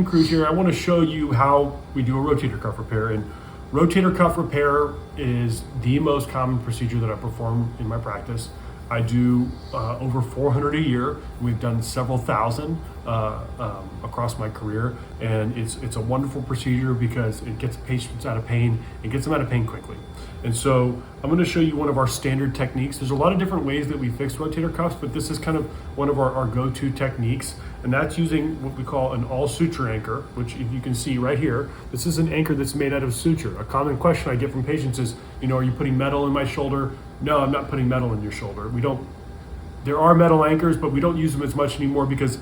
Kruse here. I want to show you how we do a rotator cuff repair. And rotator cuff repair is the most common procedure that I perform in my practice. I do over 400 a year. We've done several thousand across my career, and it's a wonderful procedure because it gets patients out of pain. It gets them out of pain quickly. And so I'm going to show you one of our standard techniques. There's a lot of different ways that we fix rotator cuffs, but this is kind of one of our go-to techniques, and that's using what we call an all suture anchor, which if you can see right here, this is an anchor that's made out of suture. A common question I get from patients is, are you putting metal in my shoulder? No, I'm not putting metal in your shoulder. There are metal anchors, but we don't use them as much anymore because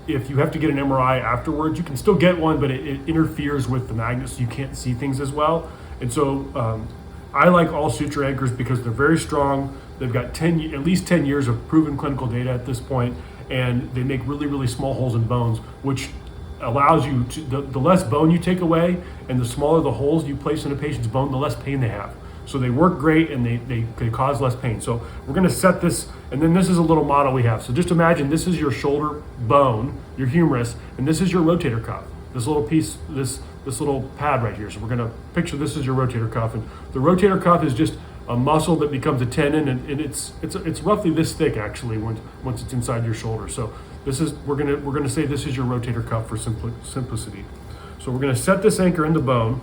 if you have to get an MRI afterwards, you can still get one, but it interferes with the magnet, so you can't see things as well. And so I like all suture anchors because they're very strong. They've got at least 10 years of proven clinical data at this point, and they make really, really small holes in bones, which allows you to, the less bone you take away and the smaller the holes you place in a patient's bone, the less pain they have. So they work great and they cause less pain. So we're gonna set this, and then this is a little model we have. So just imagine this is your shoulder bone, your humerus, and this is your rotator cuff. This little piece, this little pad right here. So we're gonna picture this is your rotator cuff, and the rotator cuff is just a muscle that becomes a tendon, and it's roughly this thick actually once it's inside your shoulder. So this is we're gonna say this is your rotator cuff for simplicity. So we're gonna set this anchor in the bone.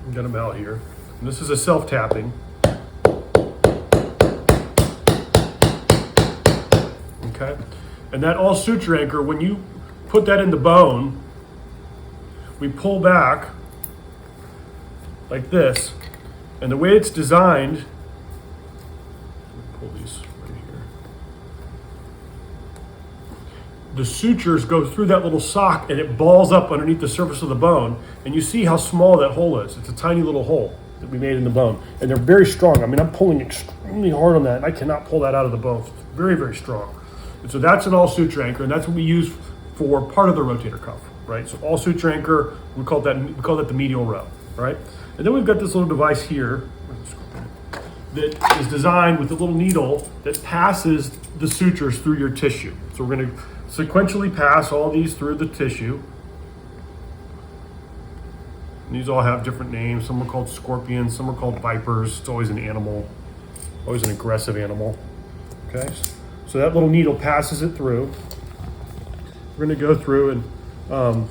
I've got a mallet here. And this is a self-tapping. Okay, and that all suture anchor, when you put that in the bone, we pull back like this, and the way it's designed, pull these right here. The sutures go through that little sock and it balls up underneath the surface of the bone, and you see how small that hole is. It's a tiny little hole that we made in the bone, and they're very strong. I mean, I'm pulling extremely hard on that, and I cannot pull that out of the bone. It's very, very strong. And so that's an all suture anchor, and that's what we use for part of the rotator cuff, right? So all suture anchor, we call that the medial row, right? And then we've got this little device here that is designed with a little needle that passes the sutures through your tissue. So we're going to sequentially pass all these through the tissue. And these all have different names. Some are called scorpions, some are called vipers. It's always an animal, always an aggressive animal. Okay, so that little needle passes it through. We're going to go through and,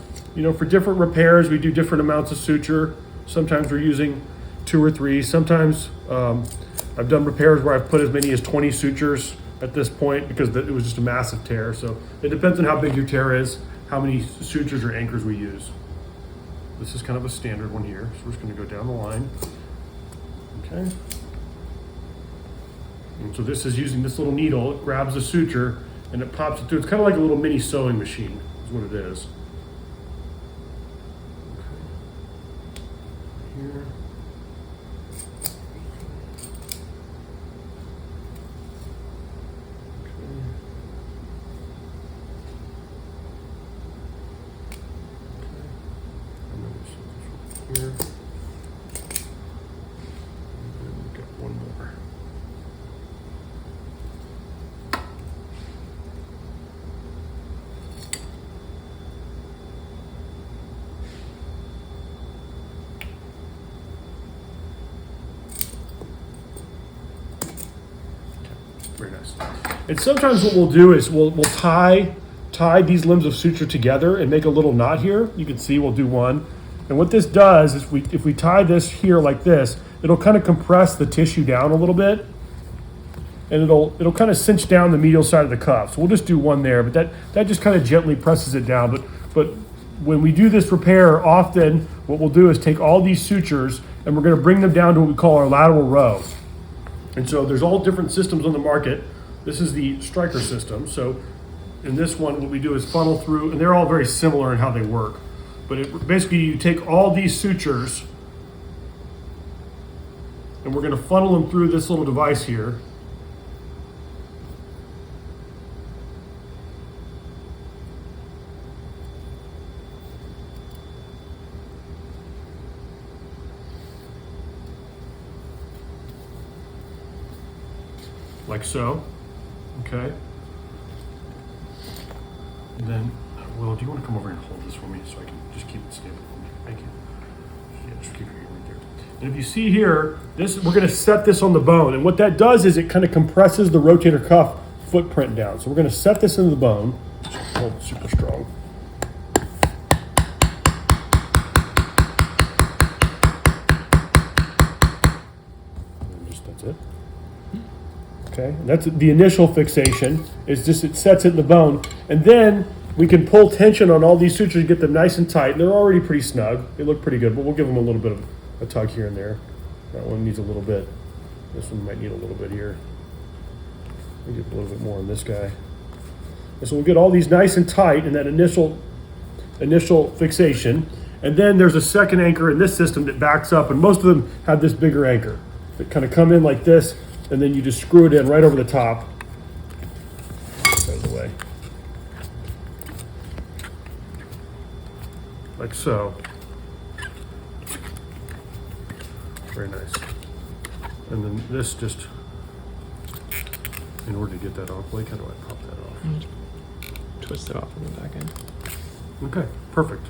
for different repairs, we do different amounts of suture. Sometimes we're using 2 or 3. Sometimes I've done repairs where I've put as many as 20 sutures at this point because it was just a massive tear. So it depends on how big your tear is, how many sutures or anchors we use. This is kind of a standard one here. So we're just going to go down the line. Okay. And so this is using this little needle. It grabs the suture and it pops it through. It's kind of like a little mini sewing machine is what it is. Okay. Here. Here. And then we've got one more. Very nice. And sometimes what we'll do is we'll tie these limbs of suture together and make a little knot here. You can see we'll do one. And what this does is if we tie this here like this, it'll kind of compress the tissue down a little bit, and it'll kind of cinch down the medial side of the cuff. So we'll just do one there, but that just kind of gently presses it down. But when we do this repair, often what we'll do is take all these sutures and we're going to bring them down to what we call our lateral row. And so there's all different systems on the market. This is the Stryker system. So in this one, what we do is funnel through, and they're all very similar in how they work. But basically, you take all these sutures, and we're going to funnel them through this little device here. Like so. Okay. And then Will, do you want to come over and hold this for me so I can just keep it stable? Thank you. Yeah, just keep it right there. And if you see here, we're going to set this on the bone. And what that does is it kind of compresses the rotator cuff footprint down. So we're going to set this into the bone. Hold it super strong. That's it. Okay, and that's the initial fixation. It's just it sets it in the bone, and then we can pull tension on all these sutures, get them nice and tight. They're already pretty snug. They look pretty good, but we'll give them a little bit of a tug here and there. That one needs a little bit. This one might need a little bit here. We'll get a little bit more on this guy. And so we'll get all these nice and tight in that initial fixation, and then there's a second anchor in this system that backs up, and most of them have this bigger anchor that kind of come in like this, and then you just screw it in right over the top. Out of the way. Like so. Very nice. And then this just, in order to get that off, Blake, how do I pop that off? Twist it off on the back end. Okay, perfect.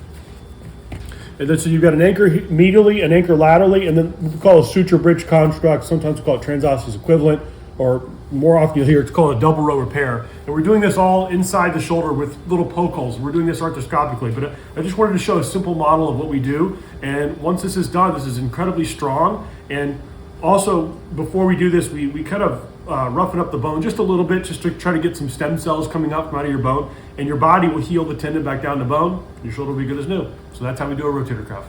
And then so you've got an anchor medially, an anchor laterally, and then we call it a suture bridge construct. Sometimes we call it transosseous equivalent, or more often you'll hear it's called a double row repair. And we're doing this all inside the shoulder with little poke holes. We're doing this arthroscopically, but I just wanted to show a simple model of what we do. And once this is done, this is incredibly strong. And also, before we do this, we kind of roughen up the bone just a little bit, just to try to get some stem cells coming up from out of your bone, and your body will heal the tendon back down to bone. Your shoulder will be good as new. So that's how we do a rotator cuff.